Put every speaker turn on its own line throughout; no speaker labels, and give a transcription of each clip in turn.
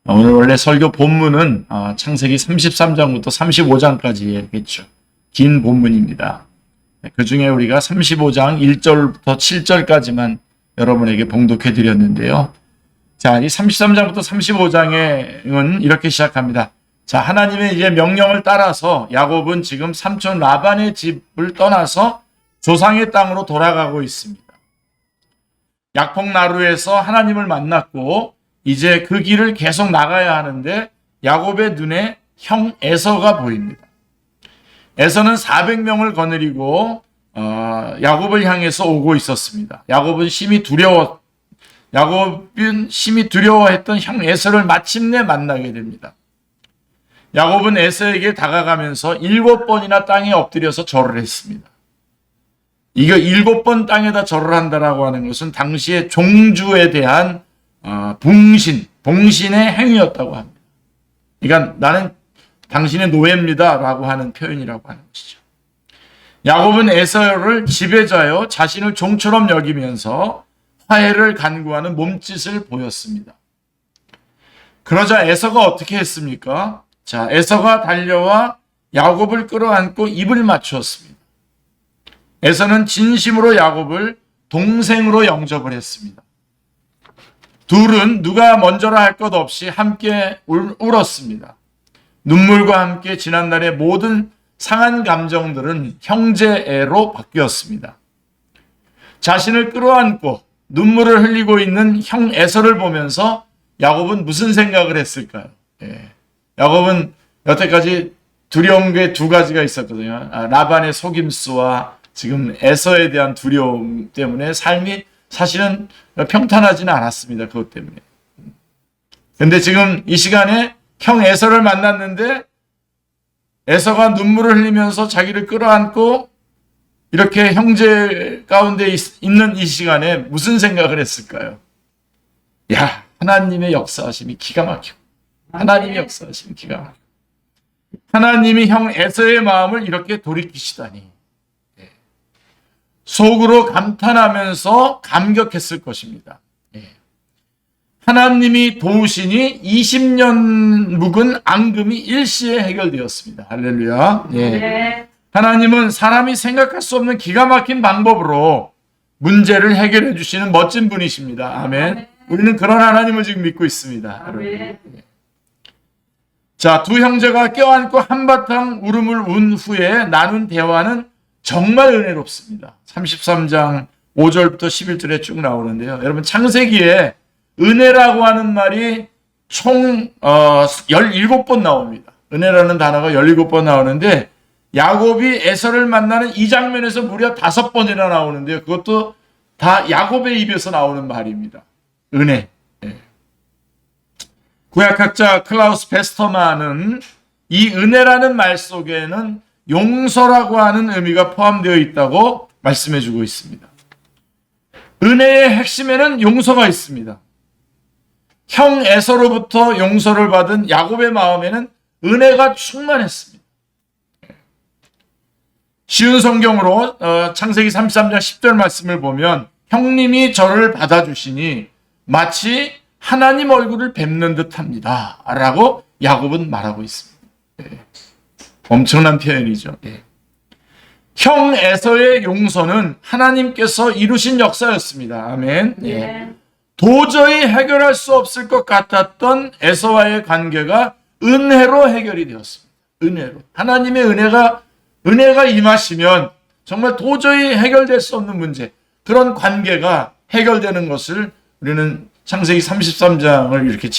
오늘 원래 설교 본문은 창세기 33장부터 35장까지겠죠. 긴 본문입니다. 그 중에 우리가 35장 1절부터 7절까지만 여러분에게 봉독해 드렸는데요. 자, 이 33장부터 35장은 이렇게 시작합니다. 자, 하나님의 이제 명령을 따라서 야곱은 지금 삼촌 라반의 집을 떠나서 조상의 땅으로 돌아가고 있습니다. 약폭나루에서 하나님을 만났고 이제 그 길을 계속 나가야 하는데 야곱의 눈에 형 에서가 보입니다. 에서는 400명을 거느리고 야곱을 향해서 오고 있었습니다. 야곱은 심히 두려워했던 형 에서를 마침내 만나게 됩니다. 야곱은 에서에게 다가가면서 7번이나 땅에 엎드려서 절을 했습니다. 이거 7번 땅에다 절을 한다라고 하는 것은 당시의 종주에 대한 봉신의 행위였다고 합니다. 그러니까 나는 당신의 노예입니다 라고 하는 표현이라고 하는 것이죠. 야곱은 에서를 지배자여 자신을 종처럼 여기면서 화해를 간구하는 몸짓을 보였습니다. 그러자 에서가 어떻게 했습니까? 자, 에서가 달려와 야곱을 끌어안고 입을 맞추었습니다. 에서는 진심으로 야곱을 동생으로 영접을 했습니다. 둘은 누가 먼저라 할 것 없이 함께 울었습니다. 눈물과 함께 지난날의 모든 상한 감정들은 형제애로 바뀌었습니다. 자신을 끌어안고 눈물을 흘리고 있는 형 에서를 보면서 야곱은 무슨 생각을 했을까요? 야곱은 여태까지 두려운 게 두 가지가 있었거든요. 라반의 속임수와 지금 에서에 대한 두려움 때문에 삶이 사실은 평탄하지는 않았습니다. 그것 때문에. 근데 지금 이 시간에 형 에서를 만났는데 에서가 눈물을 흘리면서 자기를 끌어안고 이렇게 형제 가운데 있는 이 시간에 무슨 생각을 했을까요? 야, 하나님의 역사하심이 기가 막혀. 하나님의 역사하심이 기가 막혀. 하나님이 형 에서의 마음을 이렇게 돌이키시다니. 속으로 감탄하면서 감격했을 것입니다. 하나님이 도우시니 20년 묵은 앙금이 일시에 해결되었습니다. 할렐루야. 하나님은 사람이 생각할 수 없는 기가 막힌 방법으로 문제를 해결해 주시는 멋진 분이십니다. 아멘. 우리는 그런 하나님을 지금 믿고 있습니다. 자, 두 형제가 껴안고 한바탕 울음을 운 후에 나눈 대화는 정말 은혜롭습니다. 33장 5절부터 11절에 쭉 나오는데요. 여러분 창세기에 은혜라고 하는 말이 총 17번 나옵니다. 은혜라는 단어가 17번 나오는데 야곱이 에서를 만나는 이 장면에서 무려 5번이나 나오는데요. 그것도 다 야곱의 입에서 나오는 말입니다. 은혜. 구약학자 클라우스 베스터만은 이 은혜라는 말 속에는 용서라고 하는 의미가 포함되어 있다고 말씀해 주고 있습니다. 은혜의 핵심에는 용서가 있습니다. 형 에서로부터 용서를 받은 야곱의 마음에는 은혜가 충만했습니다. 쉬운 성경으로 창세기 33장 10절 말씀을 보면 형님이 저를 받아주시니 마치 하나님 얼굴을 뵙는 듯합니다 라고 야곱은 말하고 있습니다. 엄청난 표현이죠. 형 에서의 용서는 하나님께서 이루신 역사였습니다. 아멘. 도저히 해결할 수 없을 것 같았던 에서와의 관계가 은혜로 해결이 되었습니다. 은혜로. 하나님의 은혜가 임하시면 정말 도저히 해결될 수 없는 문제, 그런 관계가 해결되는 것을 우리는 창세기 33장을 이렇게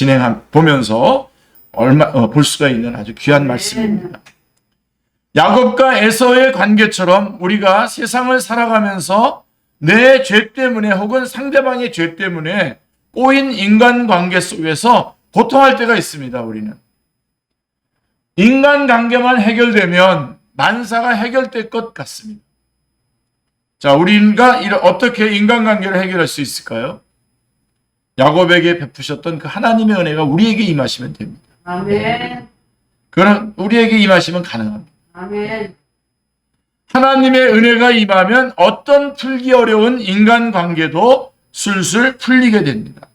보면서 볼 수가 있는 아주 귀한 말씀입니다. 야곱과 에서의 관계처럼 우리가 세상을 살아가면서 내 죄 때문에 혹은 상대방의 죄 때문에 꼬인 인간관계 속에서 고통할 때가 있습니다. 우리는 인간관계만 해결되면 만사가 해결될 것 같습니다. 자, 우리가 어떻게 인간관계를 해결할 수 있을까요? 야곱에게 베푸셨던 그 하나님의 은혜가 우리에게 임하시면 됩니다.
아멘.
그럼 우리에게 임하시면 가능합니다.
아멘.
하나님의 은혜가 임하면 어떤 풀기 어려운 인간관계도 술술 풀리게 됩니다.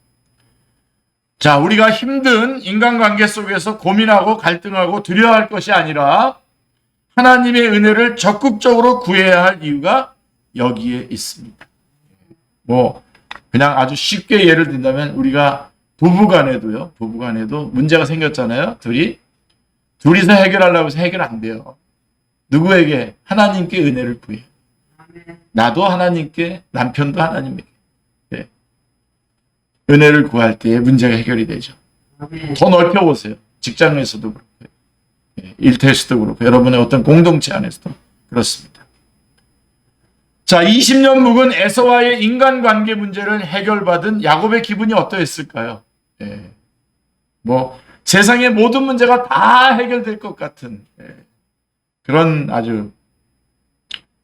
자, 우리가 힘든 인간관계 속에서 고민하고 갈등하고 두려워할 것이 아니라 하나님의 은혜를 적극적으로 구해야 할 이유가 여기에 있습니다. 뭐 그냥 아주 쉽게 예를 든다면 우리가 부부간에도 문제가 생겼잖아요. 둘이서 해결하려고 해서 해결 안 돼요. 누구에게? 하나님께 은혜를 구해. 나도 하나님께, 남편도 하나님에게. 네. 은혜를 구할 때에 문제가 해결이 되죠. 더 넓혀보세요. 직장에서도 그렇고, 일터에서도 그렇고, 여러분의 어떤 공동체 안에서도 그렇습니다. 자, 20년 묵은 에서와의 인간관계 문제를 해결받은 야곱의 기분이 어떠했을까요? 뭐 세상의 모든 문제가 다 해결될 것 같은 그런 아주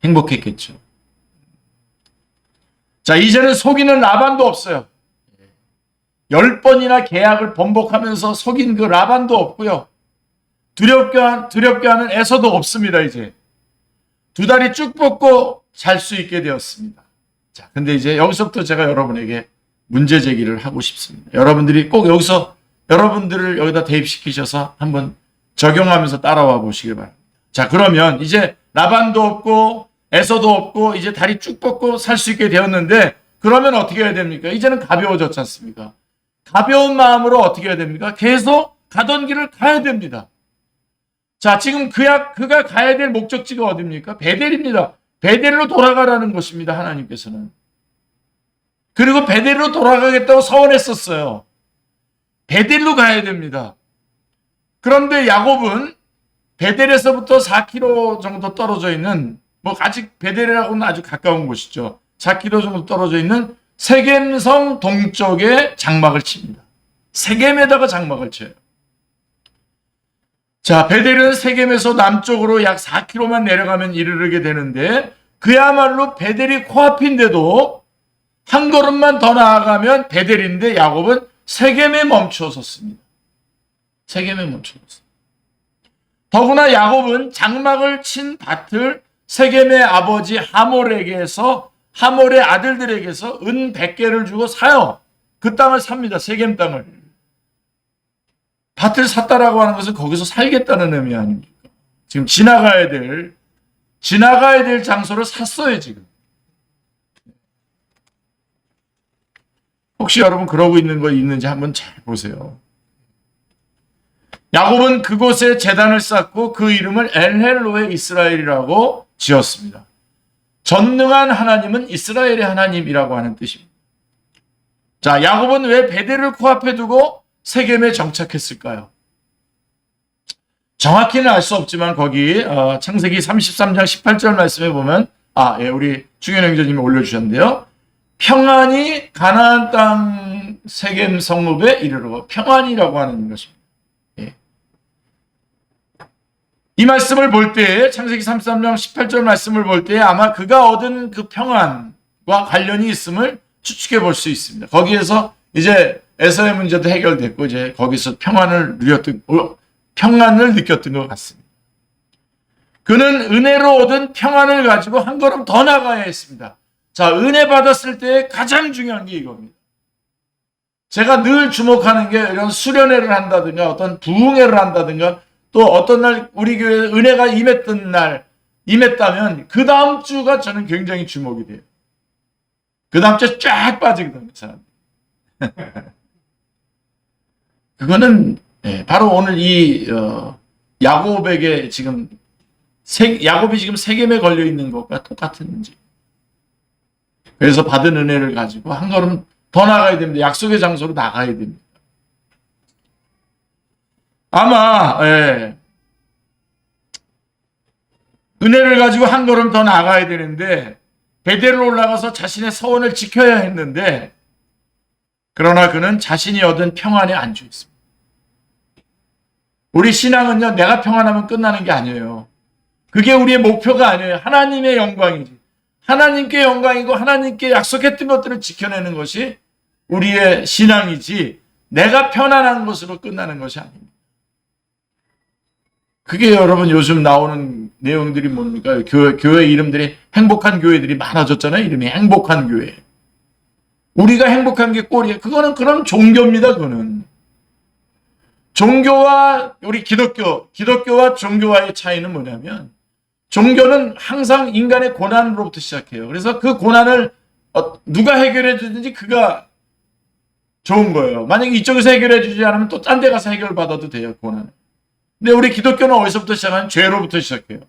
행복했겠죠. 자, 이제는 속이는 라반도 없어요. 10번이나 계약을 번복하면서 속인 그 라반도 없고요. 두렵게 하는 에서도 없습니다. 이제 두 다리 쭉 뻗고 잘 수 있게 되었습니다. 자, 근데 이제 여기서부터 제가 여러분에게 문제 제기를 하고 싶습니다. 여러분들이 꼭 여러분들을 여기다 대입시키셔서 한번 적용하면서 따라와 보시길 바랍니다. 자, 그러면 이제 라반도 없고 에서도 없고 이제 다리 쭉 뻗고 살 수 있게 되었는데 그러면 어떻게 해야 됩니까? 이제는 가벼워졌지 않습니까? 가벼운 마음으로 어떻게 해야 됩니까? 계속 가던 길을 가야 됩니다. 자, 지금 그가 가야 될 목적지가 어디입니까? 베델입니다. 베델로 돌아가라는 것입니다. 하나님께서는. 그리고 베델로 돌아가겠다고 서원했었어요. 베델로 가야 됩니다. 그런데 야곱은 베델에서부터 4km 정도 떨어져 있는 뭐 아직 베델이라고는 아주 가까운 곳이죠. 4km 정도 떨어져 있는 세겜성 동쪽에 장막을 칩니다. 세겜에다가 장막을 쳐요. 자, 베델은 세겜에서 남쪽으로 약 4km만 내려가면 이르게 되는데 그야말로 베델이 코앞인데도 한 걸음만 더 나아가면 베델인데 야곱은 세겜에 멈춰 섰습니다. 세겜에 멈춰 섰습니다. 더구나 야곱은 장막을 친 밭을 세겜의 아버지 하몰의 아들들에게서 은 100개를 주고 사요. 그 땅을 삽니다. 세겜 땅을. 밭을 샀다라고 하는 것은 거기서 살겠다는 의미 아닙니까? 지금 지나가야 될 장소를 샀어요, 지금. 혹시 여러분 그러고 있는 거 있는지 한번 잘 보세요. 야곱은 그곳에 제단을 쌓고 그 이름을 엘헬로의 이스라엘이라고 지었습니다. 전능한 하나님은 이스라엘의 하나님이라고 하는 뜻입니다. 자, 야곱은 왜 베델을 코앞에 두고 세겜에 정착했을까요? 정확히는 알 수 없지만 거기 창세기 33장 18절 말씀에 보면 우리 중현 형제님이 올려주셨는데요. 평안이 가나안 땅 세겜 성읍에 이르러 평안이라고 하는 것입니다. 이 말씀을 볼 때 창세기 33장 18절 말씀을 볼 때 아마 그가 얻은 그 평안과 관련이 있음을 추측해 볼 수 있습니다. 거기에서 이제 에서의 문제도 해결됐고 이제 거기서 평안을 느꼈던 것 같습니다. 그는 은혜로 얻은 평안을 가지고 한 걸음 더 나가야 했습니다. 자, 은혜 받았을 때 가장 중요한 게 이겁니다. 제가 늘 주목하는 게 이런 수련회를 한다든가 어떤 부흥회를 한다든가 또 어떤 날 우리 교회에 은혜가 임했다면 그 다음 주가 저는 굉장히 주목이 돼요. 그 다음 주에 쫙 빠지거든요, 사람. 그거는 바로 오늘 이 야곱에게 지금 야곱이 지금 세겜에 걸려 있는 것과 똑같은 문제. 그래서 받은 은혜를 가지고 한 걸음 더 나가야 됩니다. 약속의 장소로 나가야 됩니다. 아마 은혜를 가지고 한 걸음 더 나가야 되는데 베델로 올라가서 자신의 서원을 지켜야 했는데 그러나 그는 자신이 얻은 평안에 안주 있습니다. 우리 신앙은요, 내가 평안하면 끝나는 게 아니에요. 그게 우리의 목표가 아니에요. 하나님의 영광이지. 하나님께 영광이고 하나님께 약속했던 것들을 지켜내는 것이 우리의 신앙이지 내가 편안한 것으로 끝나는 것이 아닙니다. 그게 여러분 요즘 나오는 내용들이 뭡니까? 교회 이름들이 행복한 교회들이 많아졌잖아요. 이름이 행복한 교회. 우리가 행복한 게 꼴이에요. 그거는 그럼 종교입니다. 그거는. 종교와 우리 기독교와 종교와의 차이는 뭐냐면 종교는 항상 인간의 고난으로부터 시작해요. 그래서 그 고난을 누가 해결해 주든지 그가 좋은 거예요. 만약에 이쪽에서 해결해 주지 않으면 또 딴 데 가서 해결받아도 돼요. 고난을. 근데 우리 기독교는 어디서부터 시작하면 죄로부터 시작해요.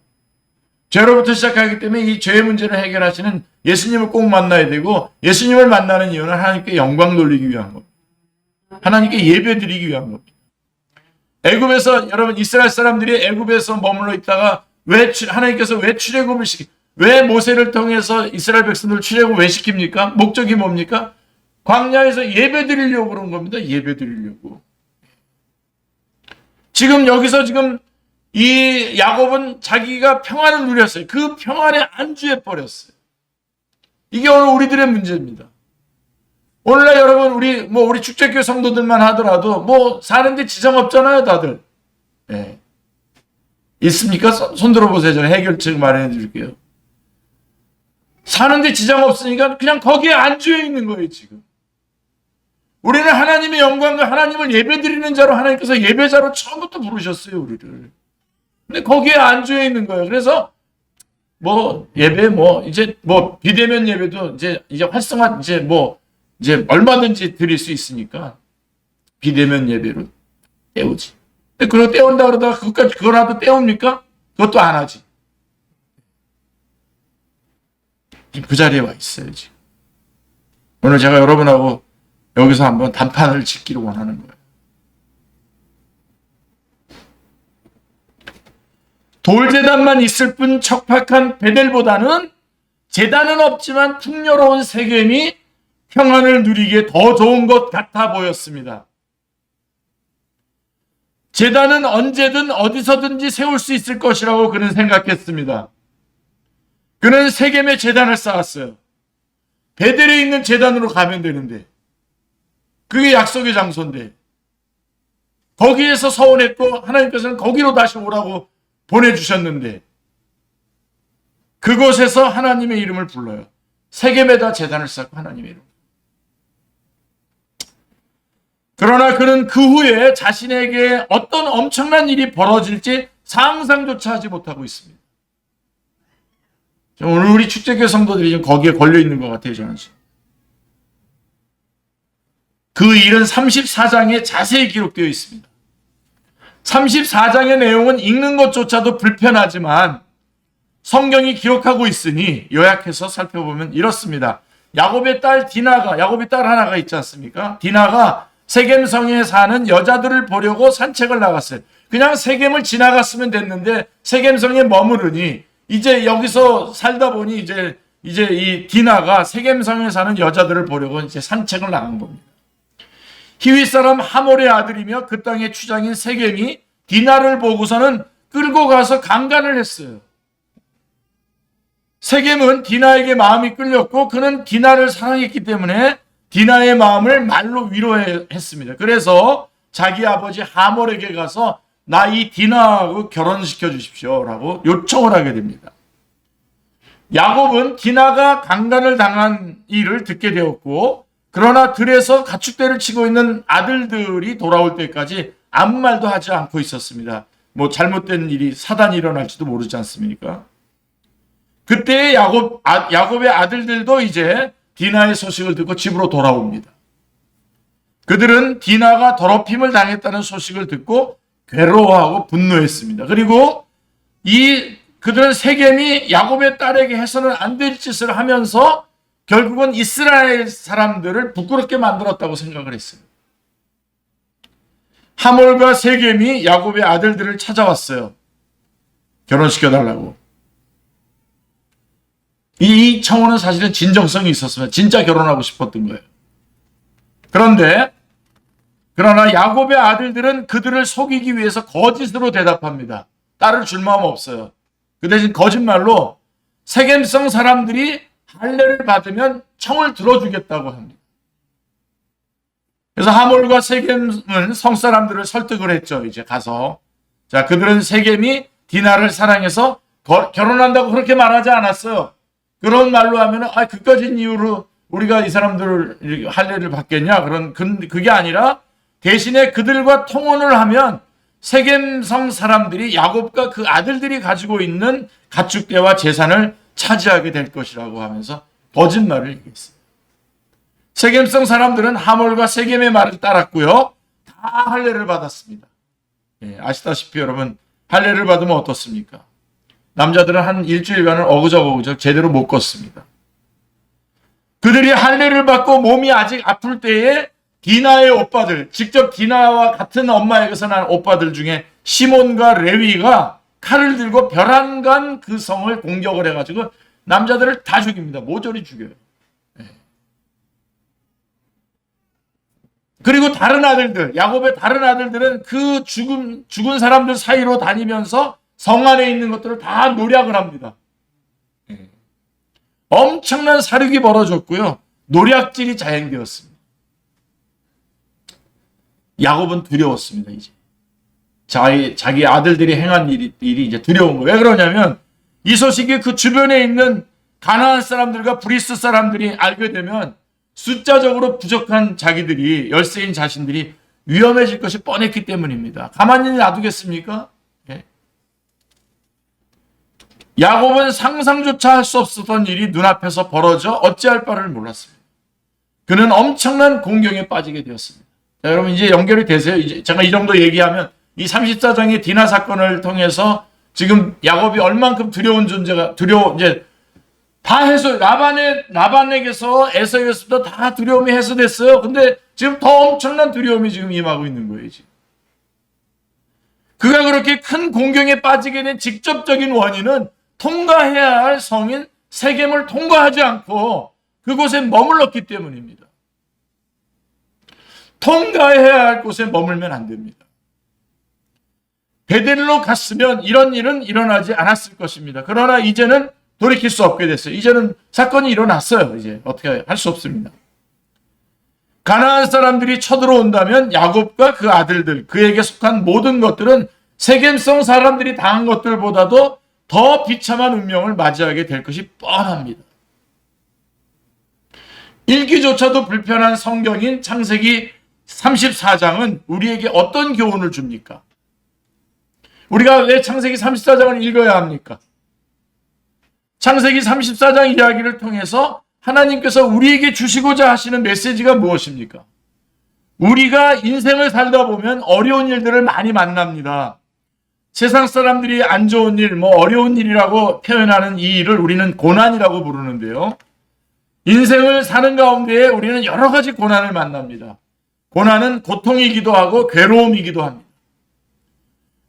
죄로부터 시작하기 때문에 이 죄의 문제를 해결하시는 예수님을 꼭 만나야 되고 예수님을 만나는 이유는 하나님께 영광 돌리기 위한 겁니다. 하나님께 예배 드리기 위한 겁니다. 애굽에서 여러분 이스라엘 사람들이 애굽에서 머물러 있다가 하나님께서 왜 출애굽을 왜 모세를 통해서 이스라엘 백성들을 출애굽 왜 시킵니까? 목적이 뭡니까? 광야에서 예배 드리려고 그런 겁니다. 예배 드리려고. 지금 여기서 지금 이 야곱은 자기가 평안을 누렸어요. 그 평안에 안주해 버렸어요. 이게 오늘 우리들의 문제입니다. 오늘날 여러분 우리 축제교회 성도들만 하더라도 사는데 지장 없잖아요, 다들. 네. 있습니까? 손 들어보세요. 제가 해결책 마련해 드릴게요. 사는데 지장 없으니까 그냥 거기에 안주해 있는 거예요, 지금. 우리는 하나님의 영광과 하나님을 예배드리는 자로 하나님께서 예배자로 처음부터 부르셨어요, 우리를. 근데 거기에 안주해 있는 거예요. 그래서 예배 이제 비대면 예배도 이제 활성화 이제 얼마든지 드릴 수 있으니까 비대면 예배로 때우지. 근데 그거 때운다 그러다가 그거라도 때웁니까? 그것도 안 하지. 지금 그 자리에 와 있어요, 지금. 오늘 제가 여러분하고 여기서 한번 단판을 짓기를 원하는 거예요. 돌제단만 있을 뿐 척박한 베델보다는 제단은 없지만 풍요로운 세겜이 평안을 누리기에 더 좋은 것 같아 보였습니다. 제단은 언제든 어디서든지 세울 수 있을 것이라고 그는 생각했습니다. 그는 세겜에 제단을 쌓았어요. 베델에 있는 제단으로 가면 되는데 그게 약속의 장소인데 거기에서 서원했고 하나님께서는 거기로 다시 오라고 보내주셨는데 그곳에서 하나님의 이름을 불러요. 세겜에다 제단을 쌓고 하나님의 이름. 그러나 그는 그 후에 자신에게 어떤 엄청난 일이 벌어질지 상상조차 하지 못하고 있습니다. 오늘 우리 축제교회 성도들이 지금 거기에 걸려있는 것 같아요. 저는 지금. 그 일은 34장에 자세히 기록되어 있습니다. 34장의 내용은 읽는 것조차도 불편하지만 성경이 기록하고 있으니 요약해서 살펴보면 이렇습니다. 야곱의 딸 야곱의 딸 하나가 있지 않습니까? 디나가 세겜성에 사는 여자들을 보려고 산책을 나갔어요. 그냥 세겜을 지나갔으면 됐는데 세겜성에 머무르니 이제 여기서 살다 보니 이제 이 디나가 세겜성에 사는 여자들을 보려고 이제 산책을 나간 겁니다. 히윗 사람 하몰의 아들이며 그 땅의 추장인 세겜이 디나를 보고서는 끌고 가서 강간을 했어요. 세겜은 디나에게 마음이 끌렸고 그는 디나를 사랑했기 때문에 디나의 마음을 말로 위로했습니다. 그래서 자기 아버지 하몰에게 가서 나 이 디나하고 결혼시켜 주십시오 라고 요청을 하게 됩니다. 야곱은 디나가 강간을 당한 일을 듣게 되었고 그러나 들에서 가축대를 치고 있는 아들들이 돌아올 때까지 아무 말도 하지 않고 있었습니다. 잘못된 일이 사단이 일어날지도 모르지 않습니까? 그때 야곱의 아들들도 이제 디나의 소식을 듣고 집으로 돌아옵니다. 그들은 디나가 더럽힘을 당했다는 소식을 듣고 괴로워하고 분노했습니다. 그리고 그들은 세겜이 야곱의 딸에게 해서는 안 될 짓을 하면서 결국은 이스라엘 사람들을 부끄럽게 만들었다고 생각을 했어요. 하몰과 세겜이 야곱의 아들들을 찾아왔어요. 결혼시켜달라고. 이 청혼은 사실은 진정성이 있었으면 진짜 결혼하고 싶었던 거예요. 그러나 야곱의 아들들은 그들을 속이기 위해서 거짓으로 대답합니다. 딸을 줄 마음 없어요. 그 대신 거짓말로 세겜성 사람들이 할례를 받으면 청을 들어주겠다고 합니다. 그래서 하몰과 세겜은 성사람들을 설득을 했죠. 이제 가서. 자, 그들은 세겜이 디나를 사랑해서 결혼한다고 그렇게 말하지 않았어요. 그런 말로 하면 그까진 이유로 우리가 이 사람들을 할례를 받겠냐? 그게 아니라 대신에 그들과 통혼을 하면 세겜성 사람들이 야곱과 그 아들들이 가지고 있는 가축대와 재산을 차지하게 될 것이라고 하면서 거짓말을 얘기했습니다. 세겜성 사람들은 하몰과 세겜의 말을 따랐고요. 다 할례를 받았습니다. 예, 아시다시피 여러분 할례를 받으면 어떻습니까? 남자들은 한 일주일간은 어그적 제대로 못 걷습니다. 그들이 할례를 받고 몸이 아직 아플 때에 디나의 오빠들, 직접 디나와 같은 엄마에게서 난 오빠들 중에 시몬과 레위가 칼을 들고 벼랑간 그 성을 공격을 해가지고 남자들을 다 죽입니다. 모조리 죽여요. 그리고 다른 아들들, 야곱의 다른 아들들은 그 죽은 사람들 사이로 다니면서 성 안에 있는 것들을 다 노략을 합니다. 엄청난 사륙이 벌어졌고요. 노략질이 자행되었습니다. 야곱은 두려웠습니다. 이제 자기 아들들이 행한 일이 이제 두려운 거예요. 왜 그러냐면 이 소식이 그 주변에 있는 가나안 사람들과 브리스 사람들이 알게 되면 숫자적으로 부족한 자기들이 열세인 자신들이 위험해질 것이 뻔했기 때문입니다. 가만히 놔두겠습니까? 예. 야곱은 상상조차 할 수 없었던 일이 눈앞에서 벌어져 어찌할 바를 몰랐습니다. 그는 엄청난 공경에 빠지게 되었습니다. 자, 여러분 이제 연결이 되세요. 이제 제가 이 정도 얘기하면 이 34장의 디나 사건을 통해서 지금 야곱이 얼만큼 두려운 존재가 이제 다 해소 라반에게서 에서에게서도 다 두려움이 해소됐어요. 근데 지금 더 엄청난 두려움이 지금 임하고 있는 거예요. 지금. 그가 그렇게 큰 공경에 빠지게 된 직접적인 원인은 통과해야 할 성인 세겜을 통과하지 않고 그곳에 머물렀기 때문입니다. 통과해야 할 곳에 머물면 안 됩니다. 베델로 갔으면 이런 일은 일어나지 않았을 것입니다. 그러나 이제는 돌이킬 수 없게 됐어요. 이제는 사건이 일어났어요. 이제 어떻게 할 수 없습니다. 가나안 사람들이 쳐들어온다면 야곱과 그 아들들, 그에게 속한 모든 것들은 세겜성 사람들이 당한 것들보다도 더 비참한 운명을 맞이하게 될 것이 뻔합니다. 읽기조차도 불편한 성경인 창세기 34장은 우리에게 어떤 교훈을 줍니까? 우리가 왜 창세기 34장을 읽어야 합니까? 창세기 34장 이야기를 통해서 하나님께서 우리에게 주시고자 하시는 메시지가 무엇입니까? 우리가 인생을 살다 보면 어려운 일들을 많이 만납니다. 세상 사람들이 안 좋은 일, 어려운 일이라고 표현하는 이 일을 우리는 고난이라고 부르는데요. 인생을 사는 가운데 우리는 여러 가지 고난을 만납니다. 고난은 고통이기도 하고 괴로움이기도 합니다.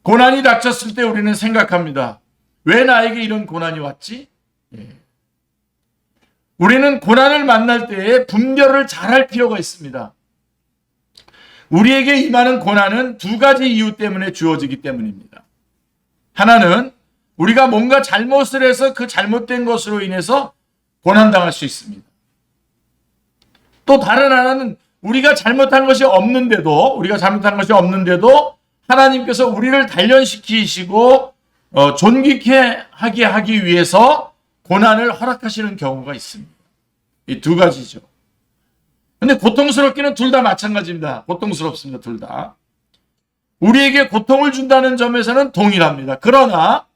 고난이 닥쳤을 때 우리는 생각합니다. 왜 나에게 이런 고난이 왔지? 우리는 고난을 만날 때에 분별을 잘할 필요가 있습니다. 우리에게 임하는 고난은 두 가지 이유 때문에 주어지기 때문입니다. 하나는 우리가 뭔가 잘못을 해서 그 잘못된 것으로 인해서 고난당할 수 있습니다. 또 다른 하나는 우리가 잘못한 것이 없는데도 하나님께서 우리를 단련시키시고 존귀케 하기 위해서 고난을 허락하시는 경우가 있습니다. 이 두 가지죠. 근데 고통스럽기는 둘 다 마찬가지입니다. 고통스럽습니다. 둘 다. 우리에게 고통을 준다는 점에서는 동일합니다. 그러나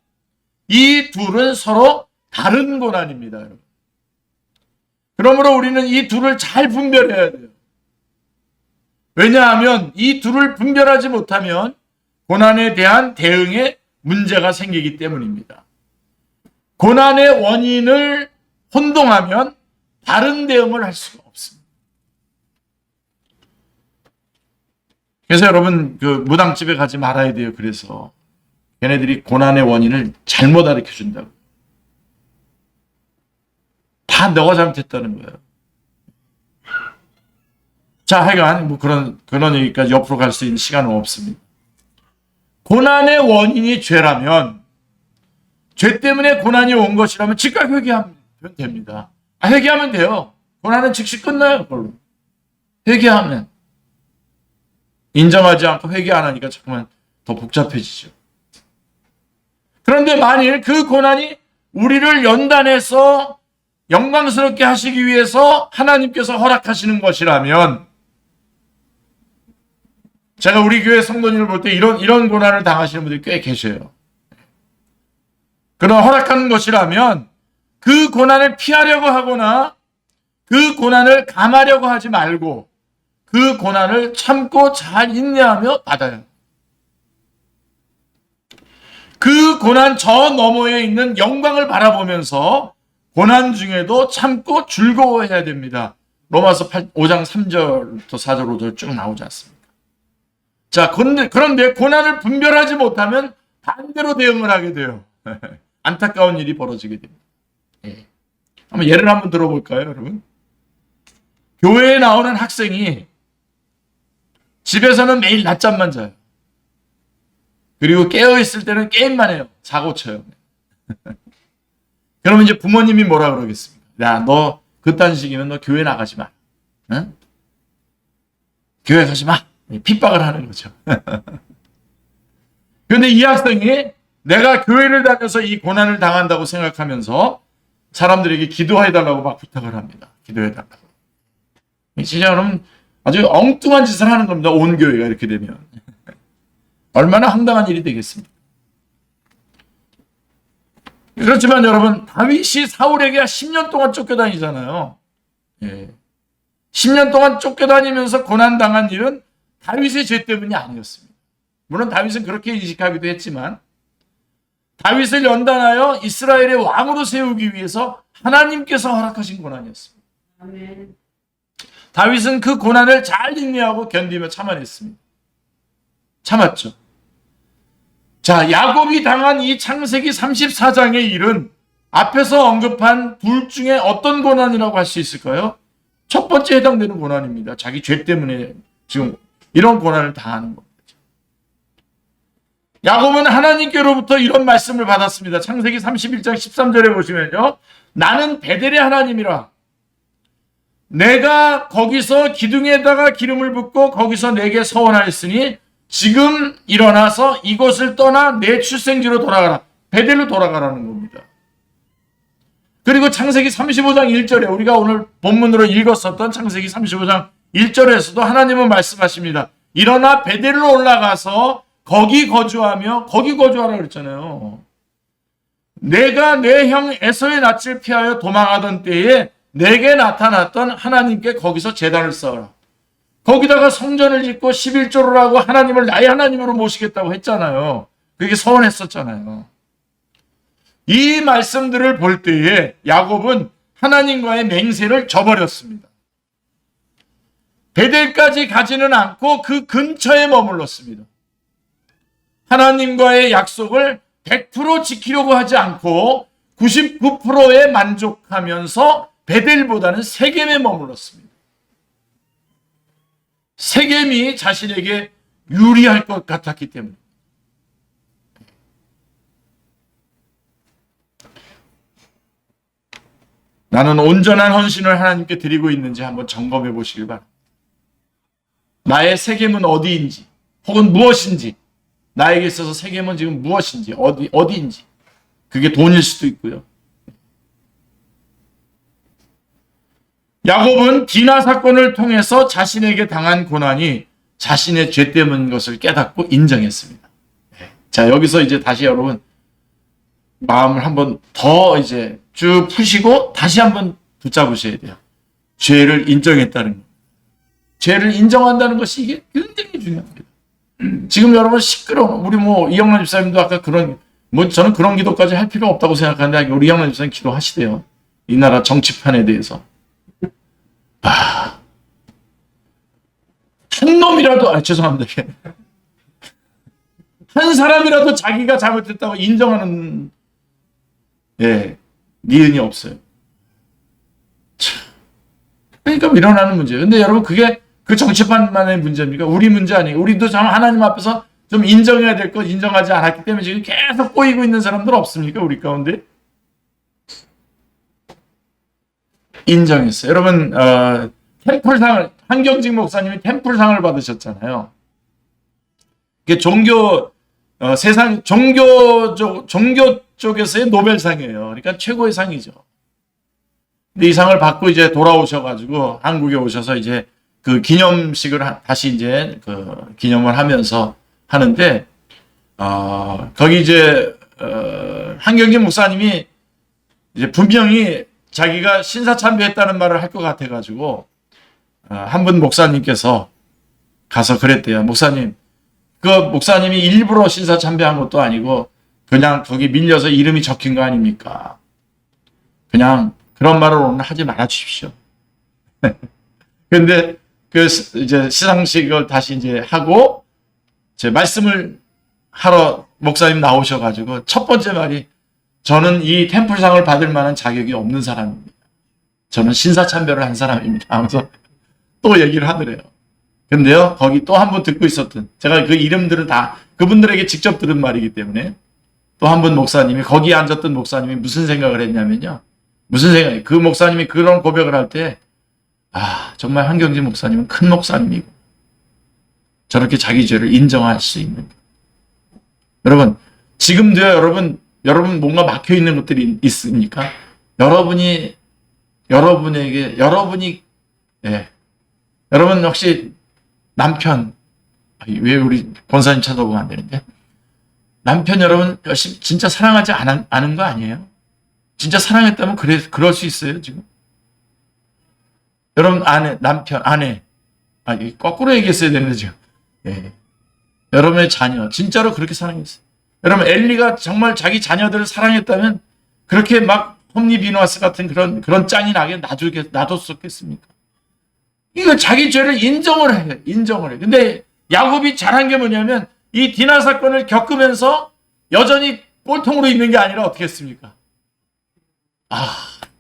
이 둘은 서로 다른 고난입니다. 여러분. 그러므로 우리는 이 둘을 잘 분별해야 돼요. 왜냐하면 이 둘을 분별하지 못하면 고난에 대한 대응에 문제가 생기기 때문입니다. 고난의 원인을 혼동하면 다른 대응을 할 수가 없습니다. 그래서 여러분 무당집에 가지 말아야 돼요. 그래서 걔네들이 고난의 원인을 잘못 가르쳐 준다고. 다 너가 잘못했다는 거예요. 자, 하여간 그런 얘기까지 옆으로 갈 수 있는 시간은 없습니다. 고난의 원인이 죄라면, 죄 때문에 고난이 온 것이라면 즉각 회개하면 됩니다. 회개하면 돼요. 고난은 즉시 끝나요. 그걸로. 회개하면. 인정하지 않고 회개 안 하니까 자꾸만 더 복잡해지죠. 그런데 만일 그 고난이 우리를 연단해서 영광스럽게 하시기 위해서 하나님께서 허락하시는 것이라면, 제가 우리 교회 성도님을 볼 때 이런 고난을 당하시는 분들이 꽤 계셔요. 그런 허락하는 것이라면 그 고난을 피하려고 하거나 그 고난을 감하려고 하지 말고 그 고난을 참고 잘 인내하며 받아요. 그 고난 저 너머에 있는 영광을 바라보면서 고난 중에도 참고 즐거워해야 됩니다. 로마서 5장 3절부터 4절 5절 쭉 나오지 않습니까? 자, 그런데 고난을 분별하지 못하면 반대로 대응을 하게 돼요. 안타까운 일이 벌어지게 됩니다. 한번 예를 한번 들어볼까요, 여러분? 교회에 나오는 학생이 집에서는 매일 낮잠만 자요. 그리고 깨어있을 때는 게임만 해요. 사고 쳐요. 그러면 이제 부모님이 뭐라 그러겠습니까? 야, 너 그딴 식이면 너 교회 나가지 마. 응? 교회 가지 마. 핍박을 하는 거죠. 그런데 이 학생이 내가 교회를 다녀서 이 고난을 당한다고 생각하면서 사람들에게 기도해달라고 막 부탁을 합니다. 기도해달라고. 진짜 여러분 아주 엉뚱한 짓을 하는 겁니다. 온 교회가 이렇게 되면. 얼마나 황당한 일이 되겠습니까? 그렇지만 여러분, 다윗이 사울에게 10년 동안 쫓겨다니잖아요. 10년 동안 쫓겨다니면서 고난당한 일은 다윗의 죄 때문이 아니었습니다. 물론 다윗은 그렇게 인식하기도 했지만 다윗을 연단하여 이스라엘의 왕으로 세우기 위해서 하나님께서 허락하신 고난이었습니다. 아멘. 다윗은 그 고난을 잘 인내하고 견디며 참아냈습니다. 참았죠. 자, 야곱이 당한 이 창세기 34장의 일은 앞에서 언급한 둘 중에 어떤 고난이라고 할 수 있을까요? 첫 번째 해당되는 고난입니다. 자기 죄 때문에 지금 이런 고난을 당하는 겁니다. 야곱은 하나님께로부터 이런 말씀을 받았습니다. 창세기 31장 13절에 보시면요. 나는 베델의 하나님이라. 내가 거기서 기둥에다가 기름을 붓고 거기서 내게 서원하였으니 지금 일어나서 이곳을 떠나 내 출생지로 돌아가라. 베델로 돌아가라는 겁니다. 그리고 창세기 35장 1절에 우리가 오늘 본문으로 읽었었던 창세기 35장 1절에서도 하나님은 말씀하십니다. 일어나 베델로 올라가서 거기 거주하라 그랬잖아요. 내가 내 형 에서의 낯을 피하여 도망하던 때에 내게 나타났던 하나님께 거기서 제단을 쌓아라. 거기다가 성전을 짓고 11조를 하고 하나님을 나의 하나님으로 모시겠다고 했잖아요. 그게 서원했었잖아요. 이 말씀들을 볼 때에 야곱은 하나님과의 맹세를 저버렸습니다. 베델까지 가지는 않고 그 근처에 머물렀습니다. 하나님과의 약속을 100% 지키려고 하지 않고 99%에 만족하면서 베델보다는 세겜에 머물렀습니다. 세겜이 자신에게 유리할 것 같았기 때문에. 나는 온전한 헌신을 하나님께 드리고 있는지 한번 점검해 보시길 바랍니다. 나의 세겜은 어디인지 혹은 무엇인지, 나에게 있어서 세겜은 지금 무엇인지 어디인지, 그게 돈일 수도 있고요. 야곱은 디나 사건을 통해서 자신에게 당한 고난이 자신의 죄 때문인 것을 깨닫고 인정했습니다. 자, 여기서 이제 다시 여러분 마음을 한번 더 이제 쭉 푸시고 다시 한번 붙잡으셔야 돼요. 죄를 인정했다는 것. 죄를 인정한다는 것이 이게 굉장히 중요합니다. 지금 여러분 시끄러워. 우리 이영란 집사님도 아까 저는 그런 기도까지 할 필요 없다고 생각하는데 우리 이영란 집사님 기도하시대요. 이 나라 정치판에 대해서. 한 놈이라도, 죄송합니다. 한 사람이라도 자기가 잘못했다고 인정하는, 니은이 없어요. 참. 그러니까 일어나는 문제예요. 근데 여러분, 그게 그 정치판만의 문제입니까? 우리 문제 아니에요. 우리도 참 하나님 앞에서 좀 인정해야 될 것 인정하지 않았기 때문에 지금 계속 꼬이고 있는 사람들 없습니까? 우리 가운데? 인정했어요. 여러분, 템플상을, 한경직 목사님이 템플상을 받으셨잖아요. 이게 종교 쪽에서의 노벨상이에요. 그러니까 최고의 상이죠. 근데 이 상을 받고 이제 돌아오셔가지고 한국에 오셔서 이제 그 기념식을 다시 이제 그 기념을 하면서 하는데, 거기 이제, 한경진 목사님이 이제 분명히 자기가 신사참배했다는 말을 할 것 같아가지고, 한 분 목사님께서 가서 그랬대요. 목사님, 그 목사님이 일부러 신사참배한 것도 아니고, 그냥 거기 밀려서 이름이 적힌 거 아닙니까? 그냥 그런 말을 오늘 하지 말아 주십시오. 근데 그 이제 시상식을 다시 이제 하고, 제 말씀을 하러 목사님 나오셔가지고 첫 번째 말이, 저는 이 템플상을 받을 만한 자격이 없는 사람입니다. 저는 신사참배를 한 사람입니다 하면서 또 얘기를 하더래요. 근데요, 거기 또 한 분 듣고 있었던, 제가 그 이름들을 다 그분들에게 직접 들은 말이기 때문에, 또 한 분 목사님이, 거기에 앉았던 목사님이 무슨 생각을 했냐면요. 그 목사님이 그런 고백을 할 때, 정말 한경진 목사님은 큰 목사님이고, 저렇게 자기 죄를 인정할 수 있는. 여러분, 지금도요, 여러분 뭔가 막혀 있는 것들이 있습니까? 여러분이, 여러분 혹시 남편, 왜 우리 권사님 쳐다보면 안 되는데? 남편 여러분 열심히 진짜 사랑하지 않은 거 아니에요? 진짜 사랑했다면 그럴 수 있어요, 지금? 여러분, 남편, 아내. 거꾸로 얘기했어야 되는데, 지금. 예. 여러분의 자녀, 진짜로 그렇게 사랑했어요. 여러분, 엘리가 정말 자기 자녀들을 사랑했다면, 그렇게 막, 홈리 비누아스 같은 그런 짱이 나게 놔뒀었겠습니까? 이거 자기 죄를 인정을 해. 근데 야곱이 잘한 게 뭐냐면, 이 디나 사건을 겪으면서 여전히 꼴통으로 있는 게 아니라 어떻게 했습니까?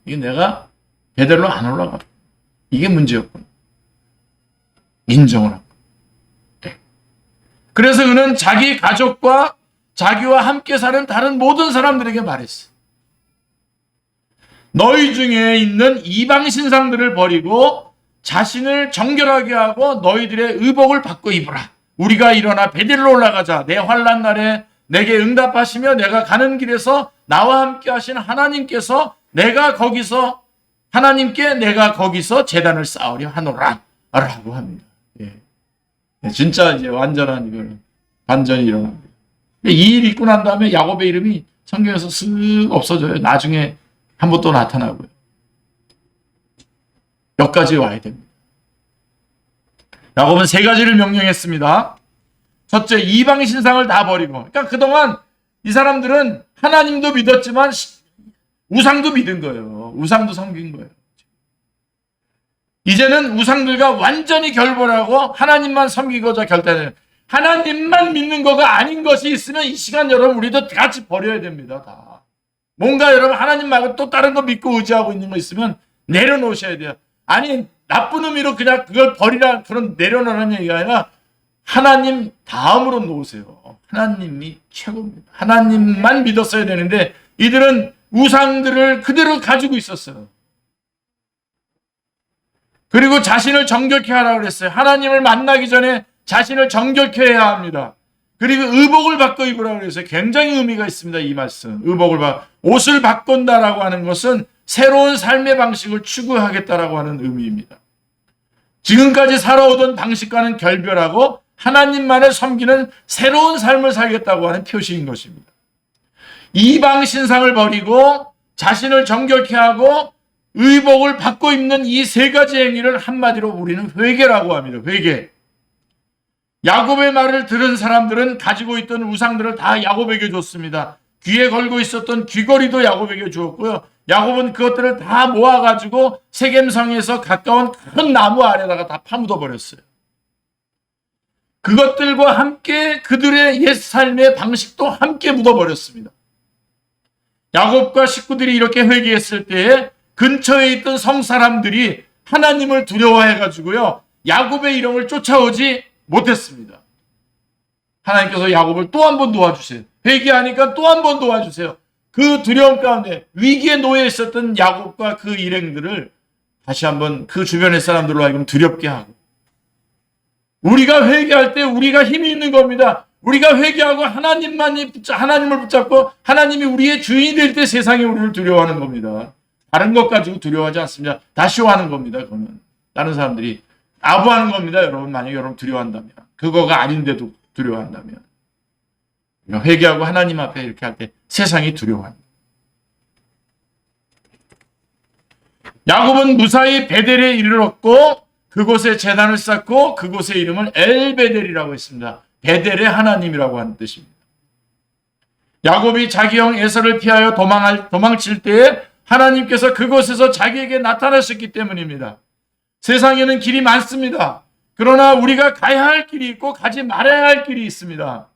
이게 내가 베델로 안 올라가. 이게 문제였구나. 인정을 하고. 그래서 그는 자기 가족과 자기와 함께 사는 다른 모든 사람들에게 말했어. 너희 중에 있는 이방 신상들을 버리고 자신을 정결하게 하고 너희들의 의복을 바꿔 입으라. 우리가 일어나 베델로 올라가자. 내 환난 날에 내게 응답하시며 내가 가는 길에서 나와 함께 하신 하나님께서 내가 거기서 제단을 쌓으려 하노라 라고 합니다. 예. 진짜 이제 완전한 이걸 반전이 일어납니다. 이 일 있고 난 다음에 야곱의 이름이 성경에서 쓱 없어져요. 나중에 한번 또 나타나고요. 여기까지 와야 됩니다. 야곱은 세 가지를 명령했습니다. 첫째, 이방 신상을 다 버리고. 그러니까 그동안 이 사람들은 하나님도 믿었지만 우상도 믿은 거예요. 우상도 섬긴 거예요. 이제는 우상들과 완전히 결별하고 하나님만 섬기고자 결단해요. 하나님만 믿는 거가 아닌 것이 있으면 이 시간 여러분 우리도 같이 버려야 됩니다. 다. 뭔가 여러분 하나님 말고 또 다른 거 믿고 의지하고 있는 거 있으면 내려놓으셔야 돼요. 아니 나쁜 의미로 그냥 그걸 버리라 그런 내려놓으라는 얘기가 아니라 하나님 다음으로 놓으세요. 하나님이 최고입니다. 하나님만 믿었어야 되는데 이들은 우상들을 그대로 가지고 있었어요. 그리고 자신을 정결케 하라고 그랬어요. 하나님을 만나기 전에 자신을 정결케 해야 합니다. 그리고 의복을 바꿔 입으라고 그랬어요. 굉장히 의미가 있습니다. 이 말씀. 옷을 바꾼다라고 하는 것은 새로운 삶의 방식을 추구하겠다라고 하는 의미입니다. 지금까지 살아오던 방식과는 결별하고 하나님만을 섬기는 새로운 삶을 살겠다고 하는 표시인 것입니다. 이방 신상을 버리고 자신을 정결케 하고 의복을 바꿔 입는 이 세 가지 행위를 한마디로 우리는 회개라고 합니다. 회개. 야곱의 말을 들은 사람들은 가지고 있던 우상들을 다 야곱에게 줬습니다. 귀에 걸고 있었던 귀걸이도 야곱에게 주었고요. 야곱은 그것들을 다 모아가지고 세겜성에서 가까운 큰 나무 아래다가 다 파묻어 버렸어요. 그것들과 함께 그들의 옛 삶의 방식도 함께 묻어버렸습니다. 야곱과 식구들이 이렇게 회개했을 때에 근처에 있던 성사람들이 하나님을 두려워해가지고요. 야곱의 이름을 쫓아오지 못했습니다. 하나님께서 야곱을 또 한 번 도와주세요. 회개하니까 또 한 번 도와주세요. 그 두려움 가운데 위기에 놓여 있었던 야곱과 그 일행들을 다시 한번 그 주변의 사람들로 하여금 두렵게 하고 우리가 회개할 때 우리가 힘이 있는 겁니다. 우리가 회개하고 하나님을 붙잡고 하나님이 우리의 주인이 될 때 세상이 우리를 두려워하는 겁니다. 다른 것 가지고 두려워하지 않습니다. 다 쇼하는 겁니다. 그거는 다른 사람들이 아부하는 겁니다. 여러분, 만약에 여러분 두려워한다면, 그거가 아닌데도 두려워한다면, 회개하고 하나님 앞에 이렇게 할 때 세상이 두려워합니다. 야곱은 무사히 베델에 이르렀고 그곳에 제단을 쌓고 그곳의 이름을 엘베델이라고 했습니다. 베델의 하나님이라고 하는 뜻입니다. 야곱이 자기 형 에서를 피하여 도망칠 때에 하나님께서 그곳에서 자기에게 나타나셨기 때문입니다. 세상에는 길이 많습니다. 그러나 우리가 가야 할 길이 있고 가지 말아야 할 길이 있습니다.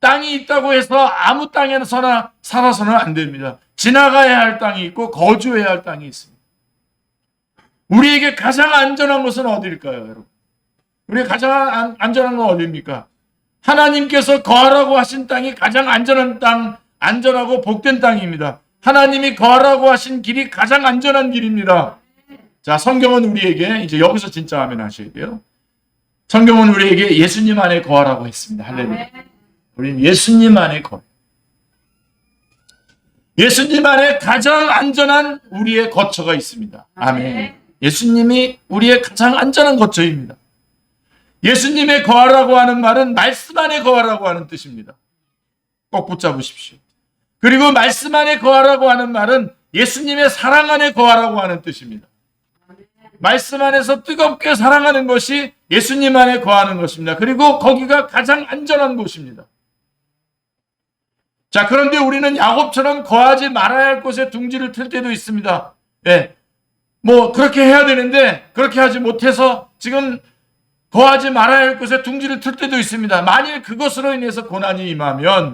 땅이 있다고 해서 아무 땅에서나 살아서는 안 됩니다. 지나가야 할 땅이 있고 거주해야 할 땅이 있습니다. 우리에게 가장 안전한 곳은 어디일까요, 여러분? 우리가 가장 안전한 건 어디입니까? 하나님께서 거하라고 하신 땅이 가장 안전한 땅, 안전하고 복된 땅입니다. 하나님이 거하라고 하신 길이 가장 안전한 길입니다. 자, 성경은 우리에게 이제 여기서 진짜 아멘 하셔야 돼요. 성경은 우리에게 예수님 안에 거하라고 했습니다. 할렐루야. 우리는 예수님 안에 거해. 예수님 안에 가장 안전한 우리의 거처가 있습니다. 아멘. 예수님이 우리의 가장 안전한 거처입니다. 예수님의 거하라고 하는 말은 말씀 안에 거하라고 하는 뜻입니다. 꼭 붙잡으십시오. 그리고 말씀 안에 거하라고 하는 말은 예수님의 사랑 안에 거하라고 하는 뜻입니다. 말씀 안에서 뜨겁게 사랑하는 것이 예수님 안에 거하는 것입니다. 그리고 거기가 가장 안전한 곳입니다. 자, 그런데 우리는 야곱처럼 거하지 말아야 할 곳에 둥지를 틀 때도 있습니다. 예. 뭐 그렇게 해야 되는데 그렇게 하지 못해서 지금 거하지 말아야 할 곳에 둥지를 틀 때도 있습니다. 만일 그것으로 인해서 고난이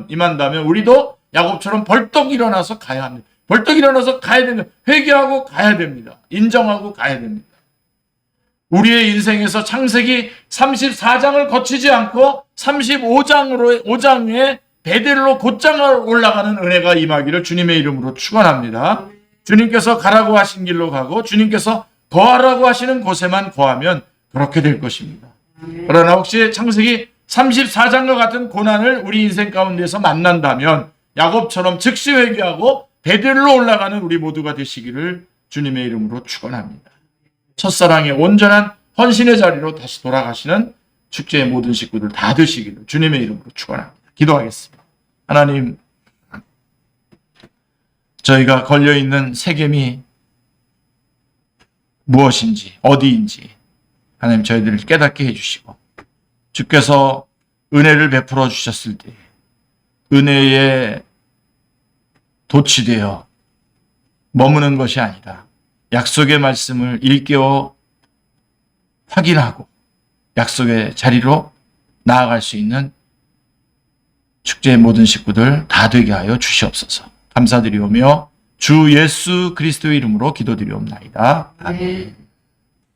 임한다면 우리도 야곱처럼 벌떡 일어나서 가야 합니다. 벌떡 일어나서 가야 됩니다. 회개하고 가야 됩니다. 인정하고 가야 됩니다. 우리의 인생에서 창세기 34장을 거치지 않고 35장에 베델로 곧장 올라가는 은혜가 임하기를 주님의 이름으로 축원합니다. 주님께서 가라고 하신 길로 가고 주님께서 거하라고 하시는 곳에만 거하면 그렇게 될 것입니다. 그러나 혹시 창세기 34장과 같은 고난을 우리 인생 가운데서 만난다면 야곱처럼 즉시 회개하고 베델로 올라가는 우리 모두가 되시기를 주님의 이름으로 축원합니다. 첫사랑의 온전한 헌신의 자리로 다시 돌아가시는 축제의 모든 식구들 다 되시기를 주님의 이름으로 축원합니다. 기도하겠습니다. 하나님, 저희가 걸려있는 세겜이 무엇인지 어디인지 하나님 저희들을 깨닫게 해주시고 주께서 은혜를 베풀어 주셨을 때 은혜에 도취되어 머무는 것이 아니라 약속의 말씀을 일깨워 확인하고 약속의 자리로 나아갈 수 있는 축제의 모든 식구들 다 되게 하여 주시옵소서. 감사드리오며 주 예수 그리스도의 이름으로 기도드리옵나이다. 아멘.